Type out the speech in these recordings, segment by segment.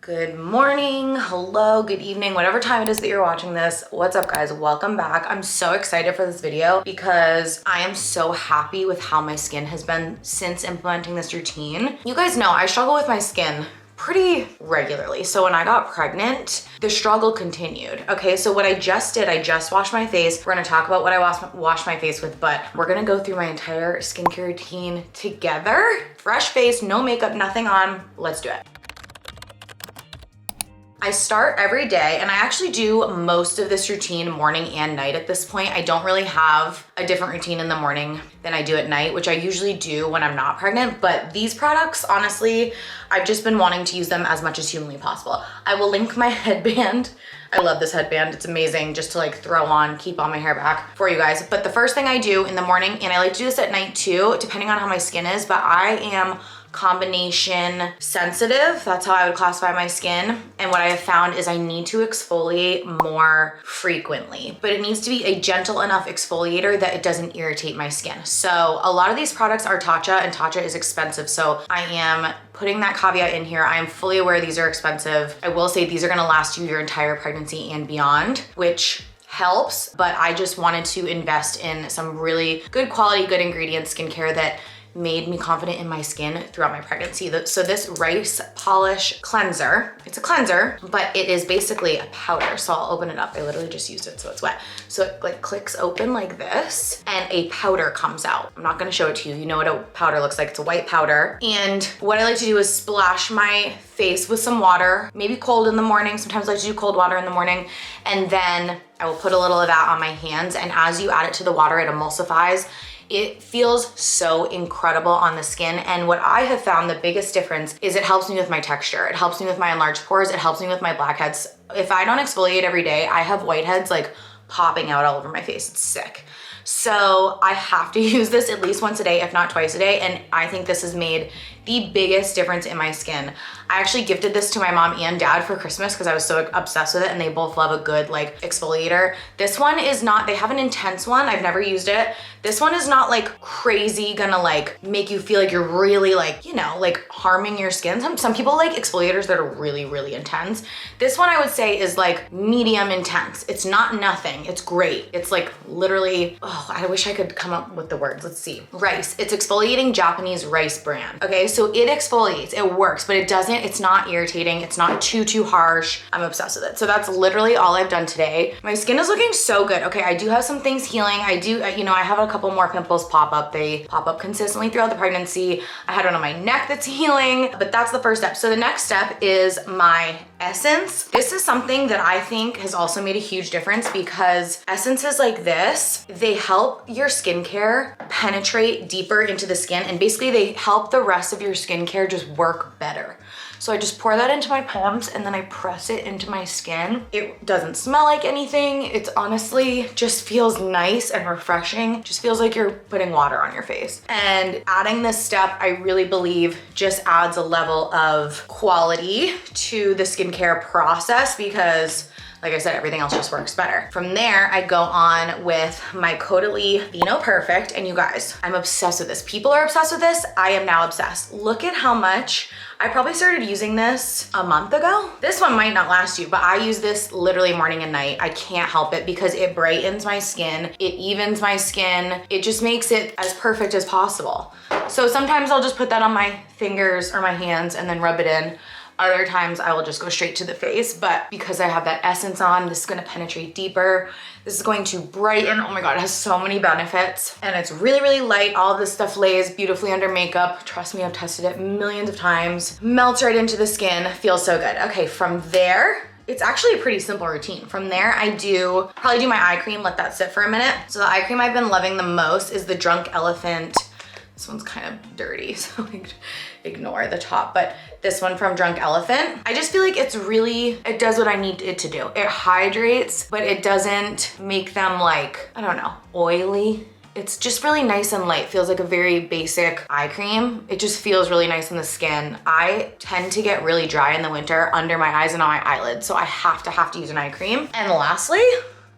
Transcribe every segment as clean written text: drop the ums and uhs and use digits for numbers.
Good morning, hello, good evening, whatever time it is that you're watching this. What's up guys, welcome back. I'm so excited for this video because I am so happy with how my skin has been since implementing this routine. You guys know I struggle with my skin pretty regularly. So when I got pregnant, the struggle continued. Okay, so what I just did, I just washed my face. We're gonna talk about what I washed my face with, but we're gonna go through my entire skincare routine together. Fresh face, no makeup, nothing on, let's do it. I start every day, and I actually do most of this routine morning and night at this point. I don't really have a different routine in the morning than I do at night, which I usually do when I'm not pregnant. But these products, honestly, I've just been wanting to use them as much as humanly possible. I will link my headband. I love this headband. It's amazing just to like throw on, keep all my hair back for you guys. But the first thing I do in the morning, and I like to do this at night too, depending on how my skin is, but I am combination sensitive. That's how I would classify my skin. And what I have found is I need to exfoliate more frequently, but it needs to be a gentle enough exfoliator that it doesn't irritate my skin. So a lot of these products are Tatcha, and Tatcha is expensive. So I am putting that caveat in here. I am fully aware these are expensive. I will say these are gonna last you your entire pregnancy and beyond, which helps, but I just wanted to invest in some really good quality, good ingredient skincare that made me confident in my skin throughout my pregnancy. So this rice polish cleanser, it's a cleanser, but it is basically a powder. So I'll open it up. I literally just used it so it's wet. So it like clicks open like this and a powder comes out. I'm not gonna show it to you. You know what a powder looks like. It's a white powder. And what I like to do is splash my face with some water, maybe cold in the morning. Sometimes I like to do cold water in the morning. And then I will put a little of that on my hands. And as you add it to the water, it emulsifies. It feels so incredible on the skin. And what I have found the biggest difference is it helps me with my texture. It helps me with my enlarged pores. It helps me with my blackheads. If I don't exfoliate every day, I have whiteheads like popping out all over my face. It's sick. So I have to use this at least once a day, if not twice a day. And I think this has made the biggest difference in my skin. I actually gifted this to my mom and dad for Christmas because I was so obsessed with it, and they both love a good like exfoliator. This one is not, they have an intense one. I've never used it. This one is not like crazy gonna like make you feel like you're really like, you know, like harming your skin. Some people like exfoliators that are really, really intense. This one I would say is like medium intense. It's not nothing, it's great. It's like literally, oh, I wish I could come up with the words. Let's see. Rice, it's exfoliating Japanese rice brand. Okay, so it exfoliates, it works, but it's not irritating. It's not too harsh. I'm obsessed with it. So that's literally all I've done today. My skin is looking so good. Okay, I do have some things healing. I do, you know, I have a couple more pimples pop up. They pop up consistently throughout the pregnancy. I had one on my neck that's healing, but that's the first step. So the next step is my essence. This is something that I think has also made a huge difference because essences like this, they help your skincare penetrate deeper into the skin, and basically they help the rest of your skincare just work better. So I just pour that into my palms and then I press it into my skin. It doesn't smell like anything. It's honestly just feels nice and refreshing. Just feels like you're putting water on your face. And adding this step, I really believe just adds a level of quality to the skincare process because like I said, everything else just works better. From there, I go on with my Caudalie Vino Perfect. And you guys, I'm obsessed with this. People are obsessed with this. I am now obsessed. Look at how much, I probably started using this a month ago. This one might not last you, but I use this literally morning and night. I can't help it because it brightens my skin. It evens my skin. It just makes it as perfect as possible. So sometimes I'll just put that on my fingers or my hands and then rub it in. Other times I will just go straight to the face, but because I have that essence on, this is gonna penetrate deeper. This is going to brighten. Oh my God, it has so many benefits. And it's really, really light. All of this stuff lays beautifully under makeup. Trust me, I've tested it millions of times. Melts right into the skin, feels so good. Okay, from there, it's actually a pretty simple routine. From there, I probably do my eye cream, let that sit for a minute. So the eye cream I've been loving the most is the Drunk Elephant. This one's kind of dirty, so ignore the top, but this one from Drunk Elephant. I just feel like it does what I need it to do. It hydrates, but it doesn't make them like, I don't know, oily. It's just really nice and light. Feels like a very basic eye cream. It just feels really nice on the skin. I tend to get really dry in the winter under my eyes and on my eyelids, so I have to use an eye cream. And lastly,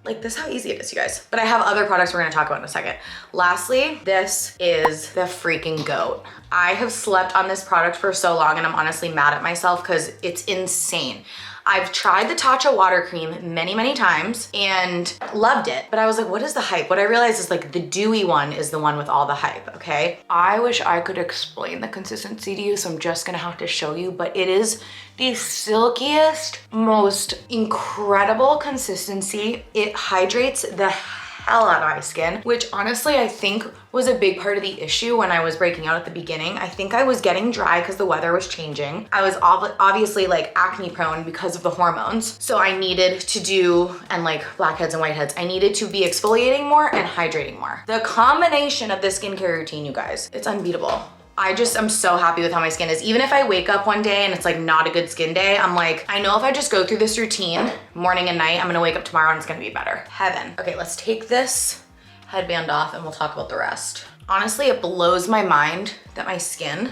Like this is how easy it is, you guys. But I have other products we're gonna talk about in a second. Lastly, this is the freaking GOAT. I have slept on this product for so long and I'm honestly mad at myself because it's insane. I've tried the Tatcha water cream many, many times and loved it, but I was like, what is the hype? What I realized is like the dewy one is the one with all the hype, okay? I wish I could explain the consistency to you, so I'm just gonna have to show you, but it is the silkiest, most incredible consistency. It hydrates the hell out of my skin, which honestly I think was a big part of the issue when I was breaking out at the beginning. I think I was getting dry because the weather was changing. I was obviously like acne prone because of the hormones. So I needed to do, and like blackheads and whiteheads, I needed to be exfoliating more and hydrating more. The combination of this skincare routine, you guys, it's unbeatable. I just am so happy with how my skin is. Even if I wake up one day and it's like not a good skin day, I'm like, I know if I just go through this routine morning and night, I'm gonna wake up tomorrow and it's gonna be better. Heaven. Okay, let's take this headband off and we'll talk about the rest. Honestly, it blows my mind that my skin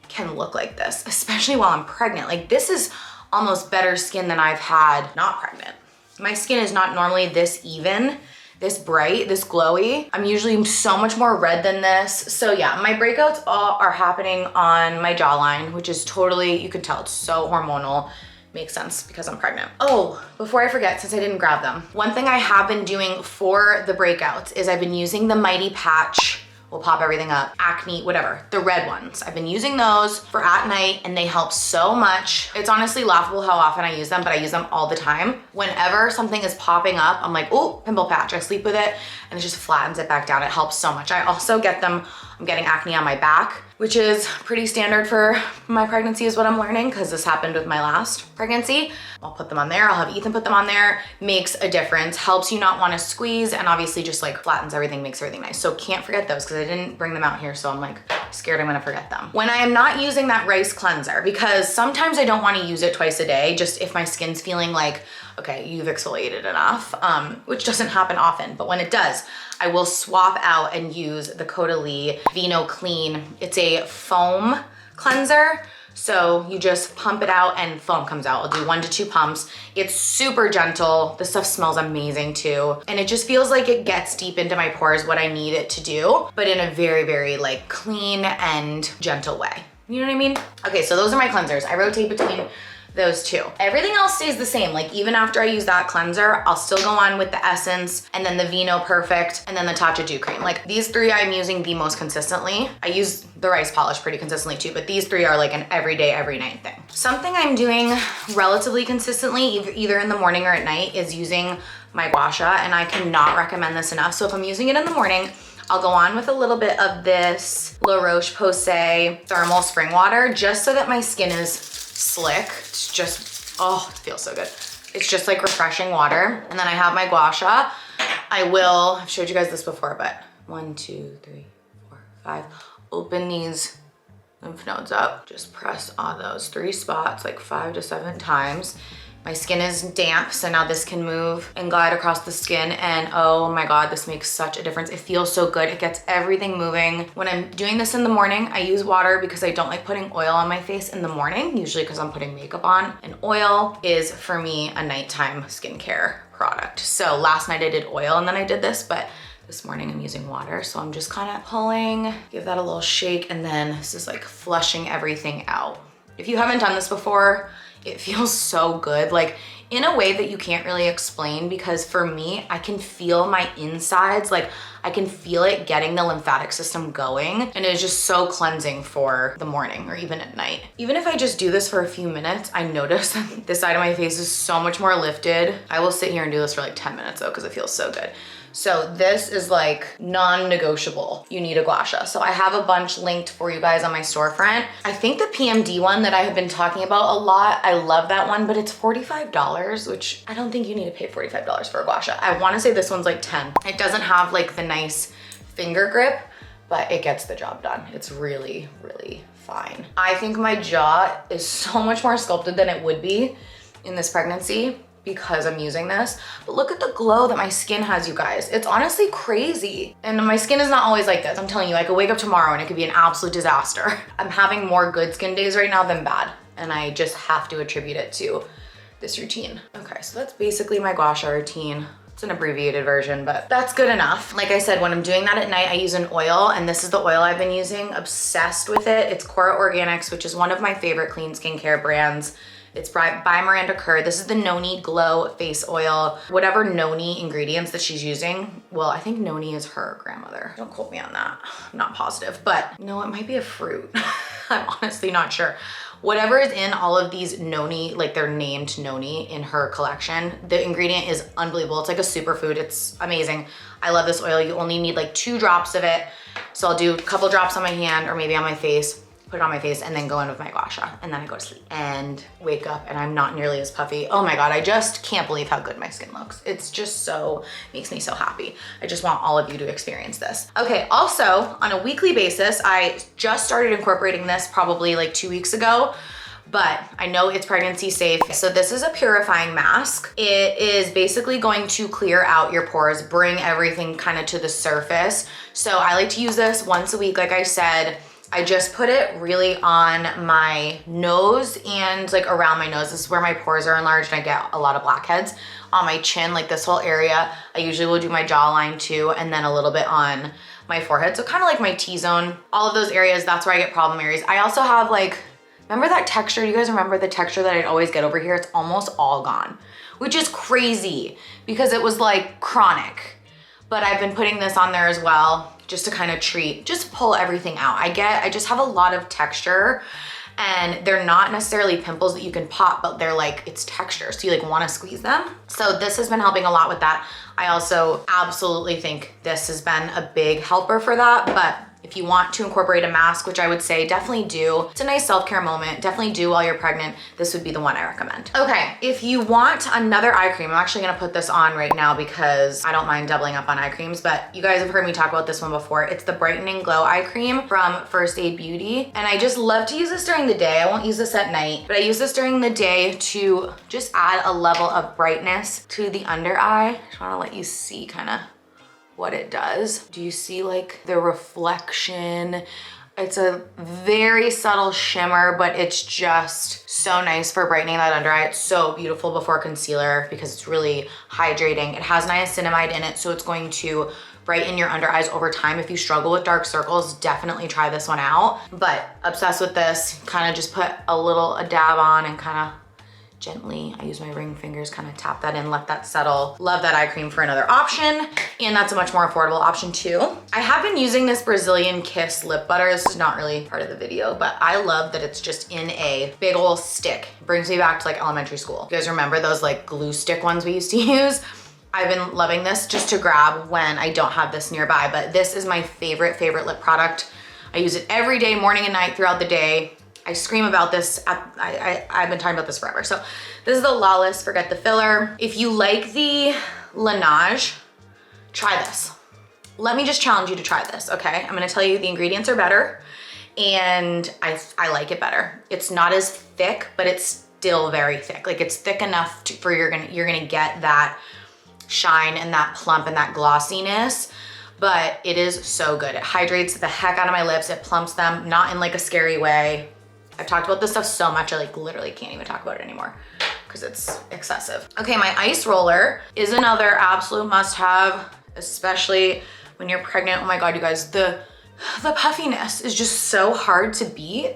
can look like this, especially while I'm pregnant. Like this is almost better skin than I've had not pregnant. My skin is not normally this even, this bright, this glowy. I'm usually so much more red than this. So yeah, my breakouts all are happening on my jawline, which is totally, you can tell it's so hormonal. Makes sense because I'm pregnant. Oh, before I forget, since I didn't grab them, one thing I have been doing for the breakouts is I've been using the Mighty Patch, will pop everything up, acne, whatever, the red ones. I've been using those for at night and they help so much. It's honestly laughable how often I use them, but I use them all the time. Whenever something is popping up, I'm like, oh, pimple patch. I sleep with it and it just flattens it back down. It helps so much. I also get them, I'm getting acne on my back, which is pretty standard for my pregnancy is what I'm learning because this happened with my last pregnancy. I'll put them on there. I'll have Ethan put them on there. Makes a difference. Helps you not want to squeeze and obviously just like flattens everything, makes everything nice. So can't forget those because I didn't bring them out here. So I'm like scared I'm gonna forget them. When I am not using that rice cleanser, because sometimes I don't want to use it twice a day, just if my skin's feeling like, okay, you've exfoliated enough, which doesn't happen often, but when it does, I will swap out and use the Caudalie Vino Clean. It's a foam cleanser. So you just pump it out and foam comes out. I'll do 1 to 2 pumps. It's super gentle. This stuff smells amazing too. And it just feels like it gets deep into my pores, what I need it to do, but in a very, very like clean and gentle way. You know what I mean? Okay, so those are my cleansers. I rotate between those two. Everything else stays the same. Like even after I use that cleanser, I'll still go on with the Essence and then the Vino Perfect and then the Tatcha Dew Cream. Like these three I'm using the most consistently. I use the rice polish pretty consistently too, but these three are like an everyday, every night thing. Something I'm doing relatively consistently, either in the morning or at night, is using my gua sha, and I cannot recommend this enough. So if I'm using it in the morning, I'll go on with a little bit of this La Roche Thermal Spring Water just so that my skin is slick. It's just, oh, it feels so good. It's just like refreshing water. And then I have my gua sha. I've showed you guys this before, but 1, 2, 3, 4, 5. Open these lymph nodes up. Just press on those 3 spots like 5 to 7 times. My skin is damp, so now this can move and glide across the skin, and oh my God, this makes such a difference. It feels so good. It gets everything moving. When I'm doing this in the morning, I use water because I don't like putting oil on my face in the morning, usually because I'm putting makeup on, and oil is for me a nighttime skincare product. So last night I did oil and then I did this, but this morning I'm using water. So I'm just kind of pulling, give that a little shake, and then this is like flushing everything out. If you haven't done this before, it feels so good, like in a way that you can't really explain, because for me, I can feel my insides, like I can feel it getting the lymphatic system going, and it is just so cleansing for the morning or even at night. Even if I just do this for a few minutes, I notice that this side of my face is so much more lifted. I will sit here and do this for like 10 minutes though, because it feels so good. So this is like non-negotiable. You need a gua sha. So I have a bunch linked for you guys on my storefront. I think the PMD one that I have been talking about a lot, I love that one, but it's $45, which I don't think you need to pay $45 for a gua sha. I wanna say this one's like 10. It doesn't have like the nice finger grip, but it gets the job done. It's really, really fine. I think my jaw is so much more sculpted than it would be in this pregnancy because I'm using this. But look at the glow that my skin has, you guys. It's honestly crazy. And my skin is not always like this. I'm telling you, I could wake up tomorrow and it could be an absolute disaster. I'm having more good skin days right now than bad. And I just have to attribute it to this routine. Okay, so that's basically my gua sha routine. It's an abbreviated version, but that's good enough. Like I said, when I'm doing that at night, I use an oil, and this is the oil I've been using. Obsessed with it. It's Kora Organics, which is one of my favorite clean skincare brands. It's by Miranda Kerr. This is the Noni Glow Face Oil. Whatever Noni ingredients that she's using, well, I think Noni is her grandmother. Don't quote me on that. I'm not positive, but no, it might be a fruit. I'm honestly not sure. Whatever is in all of these Noni, like they're named Noni in her collection, the ingredient is unbelievable. It's like a superfood. It's amazing. I love this oil. You only need like 2 drops of it. So I'll do a couple drops on my hand or maybe on my face, put it on my face, and then go in with my gua sha, and then I go to sleep and wake up and I'm not nearly as puffy. Oh my God, I just can't believe how good my skin looks. It's just so, makes me so happy. I just want all of you to experience this. Okay, also on a weekly basis, I just started incorporating this probably like 2 weeks ago, but I know it's pregnancy safe. So this is a purifying mask. It is basically going to clear out your pores, bring everything kind of to the surface. So I like to use this once a week, like I said. I just put it really on my nose and like around my nose. This is where my pores are enlarged and I get a lot of blackheads. On my chin, like this whole area, I usually will do my jawline too, and then a little bit on my forehead. So kind of like my T-zone, all of those areas, that's where I get problem areas. I also have like, remember that texture? You guys remember the texture that I'd always get over here? It's almost all gone, which is crazy because it was like chronic. But I've been putting this on there as well, just to kind of treat, just pull everything out. I just have a lot of texture, and they're not necessarily pimples that you can pop, but they're like, it's texture. So you like wanna squeeze them. So this has been helping a lot with that. I also absolutely think this has been a big helper for that, but if you want to incorporate a mask, which I would say definitely do, it's a nice self-care moment, definitely do while you're pregnant, this would be the one I recommend. Okay, if you want another eye cream, I'm actually gonna put this on right now because I don't mind doubling up on eye creams, but you guys have heard me talk about this one before. It's the Brightening Glow Eye Cream from First Aid Beauty, and I just love to use this during the day. I won't use this at night, but I use this during the day to just add a level of brightness to the under eye. I just wanna let you see kind of what it does. Do you see like the reflection? It's a very subtle shimmer, but it's just so nice for brightening that under eye. It's so beautiful before concealer because it's really hydrating. It has niacinamide in it, so it's going to brighten your under eyes over time. If you struggle with dark circles, definitely try this one out. But obsessed with this, kind of just put a dab on and kind of gently, I use my ring fingers, kind of tap that in, let that settle. Love that eye cream for another option, and that's a much more affordable option too. I have been using this Brazilian Kiss lip butter. This is not really part of the video, but I love that it's just in a big old stick. It brings me back to like elementary school. You guys remember those like glue stick ones we used to use? I've been loving this just to grab when I don't have this nearby, but this is my favorite lip product. I use it every day, morning and night, throughout the day. I scream about this. I've been talking about this forever. So this is the Lawless Forget the Filler. If you like the Laneige, try this. Let me just challenge you to try this, okay? I'm gonna tell you the ingredients are better, and I like it better. It's not as thick, but it's still very thick. Like it's thick enough for you're gonna get that shine and that plump and that glossiness, but it is so good. It hydrates the heck out of my lips. It plumps them, not in like a scary way. I've talked about this stuff so much, I like literally can't even talk about it anymore because it's excessive. Okay, my ice roller is another absolute must-have, especially when you're pregnant. Oh my God, you guys, the puffiness is just so hard to beat.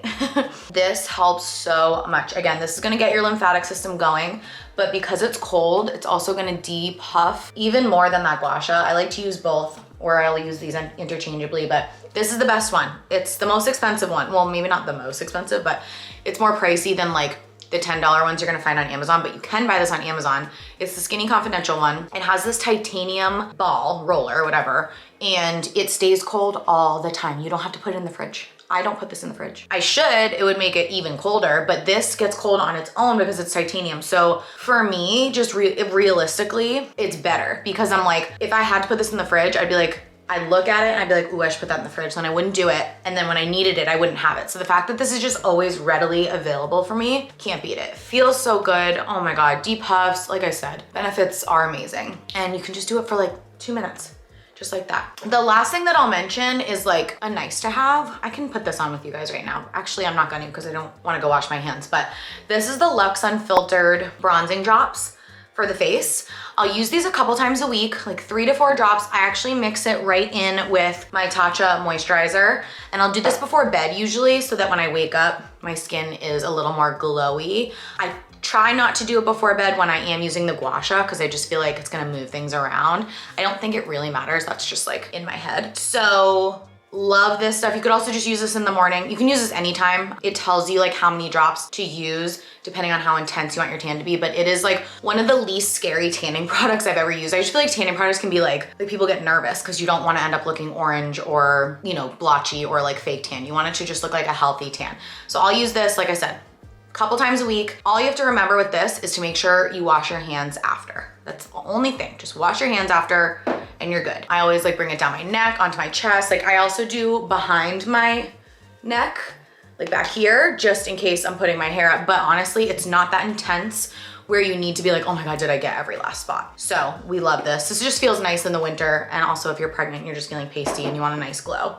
This helps so much. Again, this is gonna get your lymphatic system going, but because it's cold, it's also gonna de-puff even more than that gua sha. I like to use both, or I'll use these interchangeably, but this is the best one. It's the most expensive one. Well, maybe not the most expensive, but it's more pricey than like the $10 ones you're gonna find on Amazon, but you can buy this on Amazon. It's the Skinny Confidential one. It has this titanium ball, roller, whatever, and it stays cold all the time. You don't have to put it in the fridge. I don't put this in the fridge. I should, it would make it even colder, but this gets cold on its own because it's titanium. So for me, just realistically, it's better because I'm like, if I had to put this in the fridge, I'd be like, I'd look at it and I'd be like, ooh, I should put that in the fridge. Then I wouldn't do it. And then when I needed it, I wouldn't have it. So the fact that this is just always readily available for me, can't beat it. Feels so good. Oh my God, deep puffs, like I said, benefits are amazing. And you can just do it for like 2 minutes. just like that. The last thing that I'll mention is like a nice to have. I can put this on with you guys right now. Actually, I'm not gonna because I don't wanna go wash my hands, but this is the Luxe Unfiltered Bronzing Drops for the face. I'll use these a couple times a week, like 3 to 4 drops. I actually mix it right in with my Tatcha moisturizer, and I'll do this before bed usually so that when I wake up, my skin is a little more glowy. I try not to do it before bed when I am using the gua sha because I just feel like it's gonna move things around. I don't think it really matters. That's just like in my head. So love this stuff. You could also just use this in the morning. You can use this anytime. It tells you like how many drops to use depending on how intense you want your tan to be, but it is like one of the least scary tanning products I've ever used. I just feel like tanning products can be like people get nervous because you don't want to end up looking orange or, you know, blotchy or like fake tan. You want it to just look like a healthy tan. So I'll use this, like I said, couple times a week. All you have to remember with this is to make sure you wash your hands after. That's the only thing. Just wash your hands after and you're good. I always like bring it down my neck, onto my chest. Like I also do behind my neck, like back here, just in case I'm putting my hair up. But honestly, it's not that intense where you need to be like, oh my God, did I get every last spot? So we love this. This just feels nice in the winter. And also if you're pregnant, and you're just feeling pasty and you want a nice glow.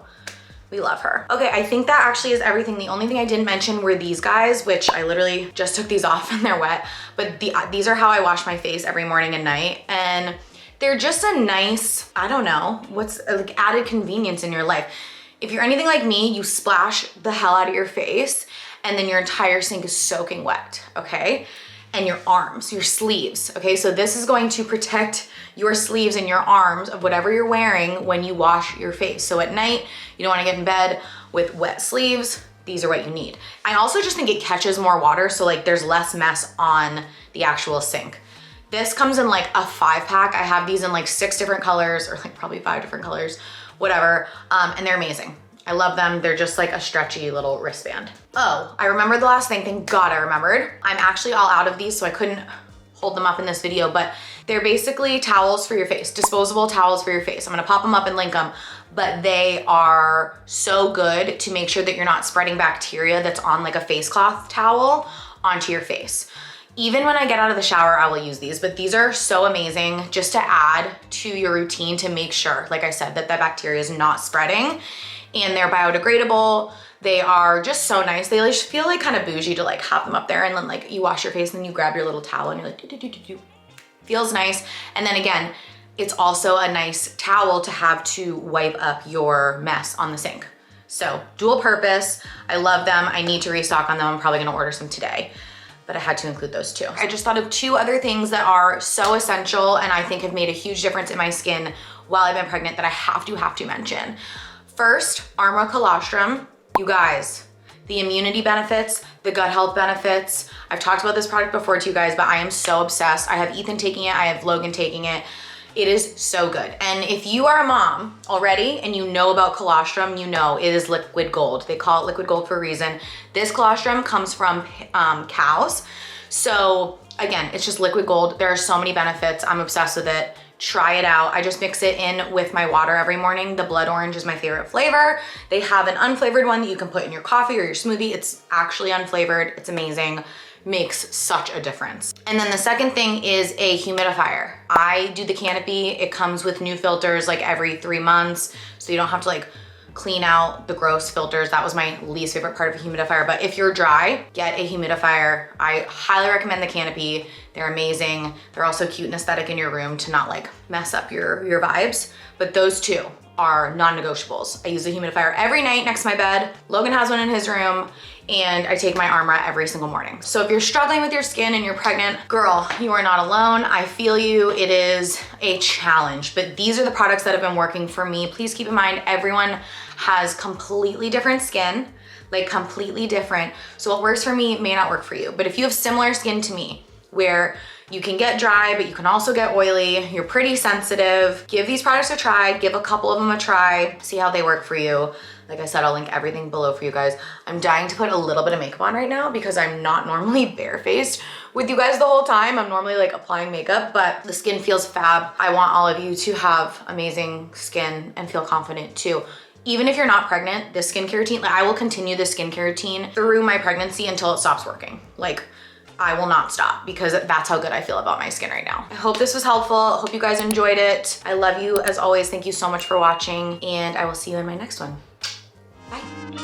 We love her. Okay, I think that actually is everything. The only thing I didn't mention were these guys, which I literally just took these off and they're wet, but these are how I wash my face every morning and night. And they're just a nice, I don't know, what's like added convenience in your life. If you're anything like me, you splash the hell out of your face and then your entire sink is soaking wet, okay? And your arms, your sleeves, okay? So this is going to protect your sleeves and your arms of whatever you're wearing when you wash your face. So at night, you don't wanna get in bed with wet sleeves. These are what you need. I also just think it catches more water, so like there's less mess on the actual sink. This comes in like a 5-pack. I have these in like 6 different colors, or like probably 5 different colors, whatever, and they're amazing. I love them. They're just like a stretchy little wristband. Oh, I remembered the last thing. Thank God I remembered. I'm actually all out of these, so I couldn't hold them up in this video, but they're basically towels for your face, disposable towels for your face. I'm gonna pop them up and link them, but they are so good to make sure that you're not spreading bacteria that's on like a face cloth towel onto your face. Even when I get out of the shower, I will use these, but these are so amazing just to add to your routine to make sure, like I said, that the bacteria is not spreading. And they're biodegradable. They are just so nice. They just feel like kind of bougie to like have them up there, and then like you wash your face and then you grab your little towel and you're like, do, do, do, do, do. Feels nice. And then again, it's also a nice towel to have to wipe up your mess on the sink. So dual purpose. I love them. I need to restock on them. I'm probably gonna order some today, but I had to include those too. I just thought of 2 other things that are so essential and I think have made a huge difference in my skin while I've been pregnant that I have to mention. First, Armor Colostrum. You guys, the immunity benefits, the gut health benefits. I've talked about this product before to you guys, but I am so obsessed. I have Ethan taking it, I have Logan taking it. It is so good. And if you are a mom already and you know about colostrum, you know it is liquid gold. They call it liquid gold for a reason. This colostrum comes from cows. So again, it's just liquid gold. There are so many benefits. I'm obsessed with it. Try it out. I just mix it in with my water every morning. The blood orange is my favorite flavor. They have an unflavored one that you can put in your coffee or your smoothie. It's actually unflavored. It's amazing. Makes such a difference. And then the second thing is a humidifier. I do the Canopy. It comes with new filters like every 3 months, so you don't have to like clean out the gross filters. That was my least favorite part of a humidifier, but if you're dry, get a humidifier. I highly recommend the Canopy. They're amazing. They're also cute and aesthetic in your room to not like mess up your vibes, but those 2 are non-negotiables. I use a humidifier every night next to my bed. Logan has one in his room, and I take my Armra every single morning. So if you're struggling with your skin and you're pregnant, girl, you are not alone. I feel you. It is a challenge, but these are the products that have been working for me. Please keep in mind, everyone has completely different skin, like completely different. So what works for me may not work for you, but if you have similar skin to me, where you can get dry, but you can also get oily, you're pretty sensitive, give these products a try, give a couple of them a try, see how they work for you. Like I said, I'll link everything below for you guys. I'm dying to put a little bit of makeup on right now because I'm not normally barefaced with you guys the whole time. I'm normally like applying makeup, but the skin feels fab. I want all of you to have amazing skin and feel confident too. Even if you're not pregnant, this skincare routine, like I will continue this skincare routine through my pregnancy until it stops working. Like I will not stop because that's how good I feel about my skin right now. I hope this was helpful. I hope you guys enjoyed it. I love you as always. Thank you so much for watching, and I will see you in my next one. Bye.